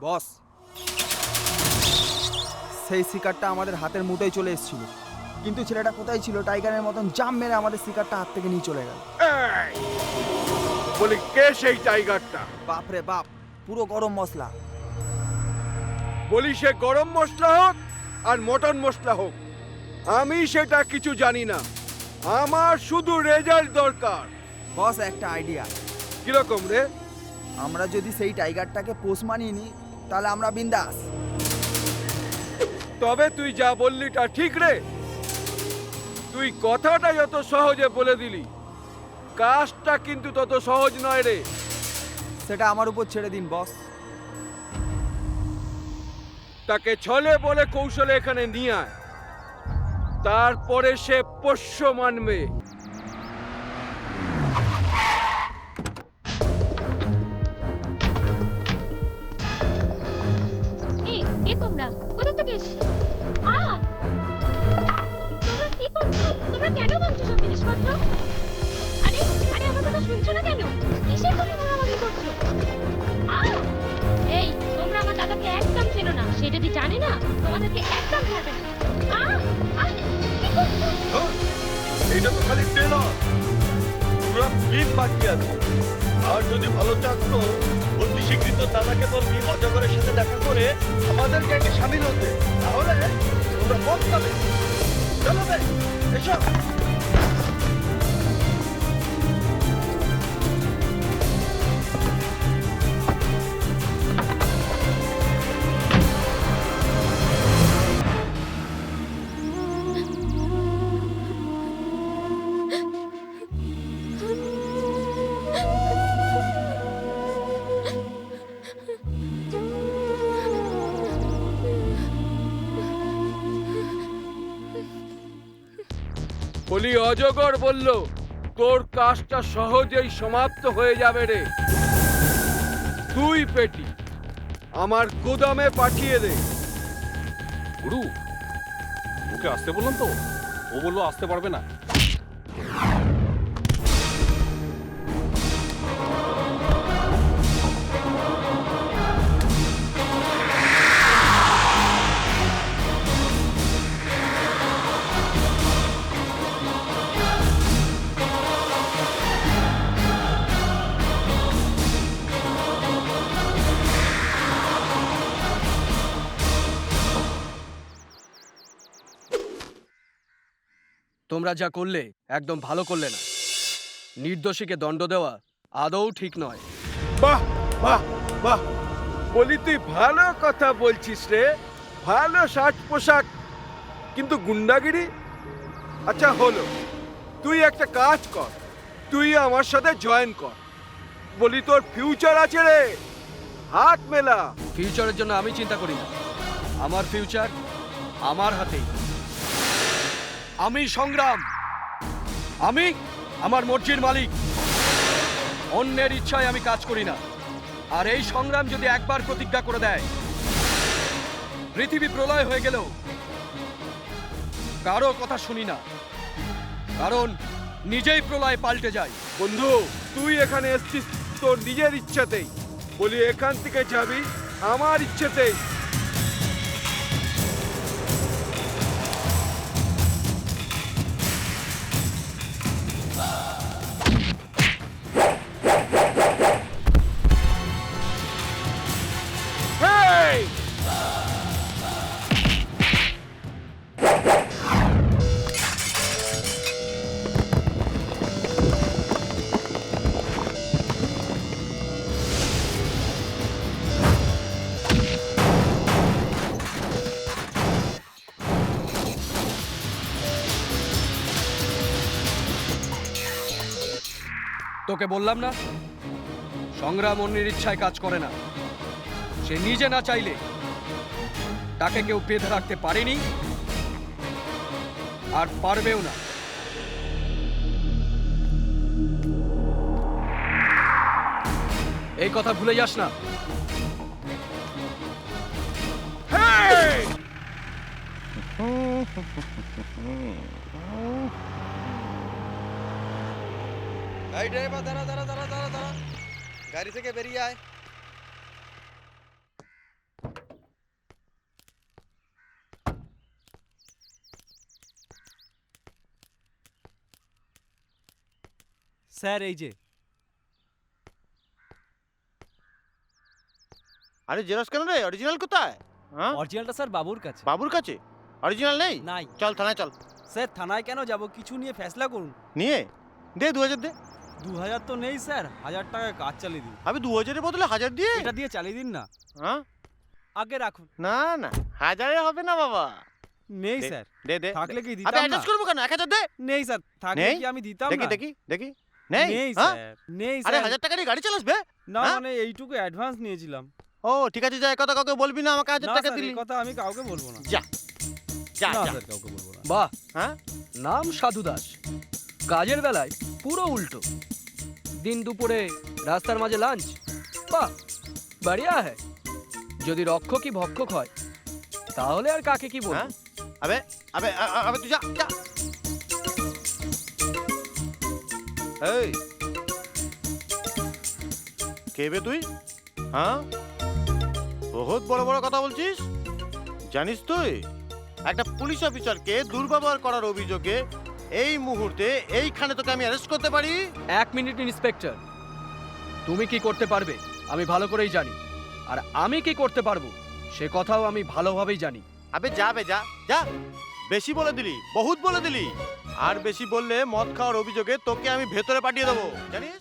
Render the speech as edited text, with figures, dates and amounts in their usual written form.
বস, সেই শিকারটা আমাদের হাতের মুঠোয় চলে এসেছিল, কিন্তু ছেলেটা কোথায় ছিল টাইগারের মতন জাম মেরে আমাদের শিকারটা হাত থেকে নিয়ে চলে গেল। বলি কে সেই টাইগারটা? বাপ রে বাপ, পুরো গরম মশলা। বলি সে গরম মশলা হোক আর মটন মশলা হোক, আমি সেটা কিছু জানি না। আমার শুধু রেজাল্ট দরকার। বস, একটা আইডিয়া। কিরকম রে? আমরা যদি সেই টাইগারটাকে পোষ মানিয়ে নিই তাহলে আমরা বিন্দাস। তবে তুই যা বললি তা ঠিক রে। তুই কথাটা যত সহজে বলে দিলি, কাজটা কিন্তু তত সহজ নয় রে। সেটা আমার উপর ছেড়ে দিন বস। তাকে ছলে বলে কৌশলে এখানে নিয়ে আয়, তারপরে সে পোষ্য মানবে। তোমরা কোথা থেকে এসেছো? তোমরা কি করছো? তোমরা কেন ভাঙছো সব জিনিসপত্র? আরে আরে আমার কথা শুনছো না কেন? কিসের তুমি মারামারি করছো? এই, তোমরা আমার দাদাকে একদম চেনো না। সে যদি জানে না, তোমাদেরকে একদম ছাড়বে না। কি করছো? এটা তো খালি টেলর, পুরো ফিল্ম বাকি আছে। আর যদি ভালো চাচ্ছো, অতি স্বীকৃত দাদাকে বলবি অজগরের সাথে দেখা করে আমাদের গ্যাংয়ে সামিল হতে, তাহলে তোমরা বদলাবে। চলো বে, এসো। বলি অজগর বলল তোর কাজটা সহজেই সমাপ্ত হয়ে যাবে রে। তুই পেটি আমার গোদামে পাঠিয়ে দে। গুরু, ওকে আসতে বললাম তো, ও বললো আসতে পারবে না। তোমরা যা করলে একদম ভালো করলে না। নির্দোষীকে দণ্ড দেওয়া আদৌ ঠিক নয়। বাহ বাহ বাহ, বলি তুই ভালো কথা বলছিস রে। ভালো সাজ পোশাক, কিন্তু গুন্ডাগিরি? আচ্ছা হলো, তুই একটা কাজ কর, তুই আমার সাথে জয়েন কর। বলি তোর ফিউচার আছে রে, হাত মেলা। ফিউচারের জন্য আমি চিন্তা করি না, আমার ফিউচার আমার হাতেই। আমি সংগ্রাম, আমি আমার মর্জির মালিক। অন্যের ইচ্ছায় আমি কাজ করি না। আর এই সংগ্রাম যদি একবার প্রতিজ্ঞা করে দেয়, পৃথিবী প্রলয় হয়ে গেলেও কারো কথা শুনি না, কারণ নিজেই প্রলয় পাল্টে যায়। বন্ধু, তুই এখানে এসছিস তোর নিজের ইচ্ছাতেই। বলি এখান থেকে যাবি আমার ইচ্ছেতেই। Hey! তোকে বললাম না, সংগ্রাম অন্যের ইচ্ছায় কাজ করে না। সে নিজে না চাইলে তাকে কেউ বেঁধে রাখতে পারেনি আর পারবেও না। এই কথা ভুলে যাস না। Hey! এই ড্রাইভার দাঁড়া দাঁড়া দাঁড়া দাঁড়া দাঁড়া গাড়ি থেকে বেরিয়ে আয়। স্যার এই যে আরে জেরক্স কেন রে? অরিজিনাল কোথায়? হ্যাঁ, অরিজিনালটা স্যার বাবুর কাছে। বাবুর কাছে অরিজিনাল নেই? নাই চল থানায় চল। স্যার থানায় কেন যাব, কিছু নিয়ে ফেসলা করুন। নিয়ে দে 2000 দে। 2000 তো নেই স্যার, 1000 টাকায় কাজ চালিয়ে দিন। আবে 2000 এর বদলে 1000 দিয়ে। এটা দিয়ে চালিয়ে দিন না। হ্যাঁ, আগে রাখুন। না না 1000 হবে না বাবা। নেই দে, স্যার, দে দে। থাকলে কি আবে দিতাম না? অ্যাডজাস্ট করব কেন? 1000 দে। নেই স্যার, থাকলে নেই? কি আমি দিতাম দেখি না? দেখি দেখি। নেই নেই হ্যাঁ? স্যার, নেই আরে স্যার। 1000 টাকা দিয়ে গাড়ি চালাস বে? না হ্যাঁ? মানে এইটুকু অ্যাডভান্স নিয়েছিলাম। ও ঠিক আছে, যা, এই কথা কাউকে বলবি না, আমাকে 1000 না টাকা স্যার, দিলি। এই কথা আমি কাউকে বলবো না। যা যা না যা। স্যার, কাউকে বলবো না। বাহ, হ্যাঁ, নাম সাধু দাস, কাজের বেলায় পুরো উল্টো। দিন দুপুরে রাস্তার মাঝে লাঞ্চ, বাহ বাড়িয়া হ্যায়। যদি রক্ষকই ভক্ষক হয় তাহলে আর কাকে কি বলবো? হ্যাঁ? আবে আবে আবে তুই যা যা। এই কে বে তুই? হ্যাঁ, বহুত বড় বড় কথা বলছিস। জানিস তুই একটা পুলিশ অফিসারকে দুর্ব্যবহার করার অভিযোগে এই মুহূর্তে এইখানে তোকে আমি অ্যারেস্ট করতে পারি। 1 মিনিট ইন্সপেক্টর, তুমি কি করতে পারবে আমি ভালো করেই জানি, আর আমি কি করতে পারবো সে কথাও আমি ভালোভাবেই জানি। আবে যা বে যা যা। বেশি বলে দিলি, বহুত বলে দিলি। আর বেশি বললে মদ খাওয়ার অভিযোগে তোকে আমি ভেতরে পাঠিয়ে দেবো, জানিস?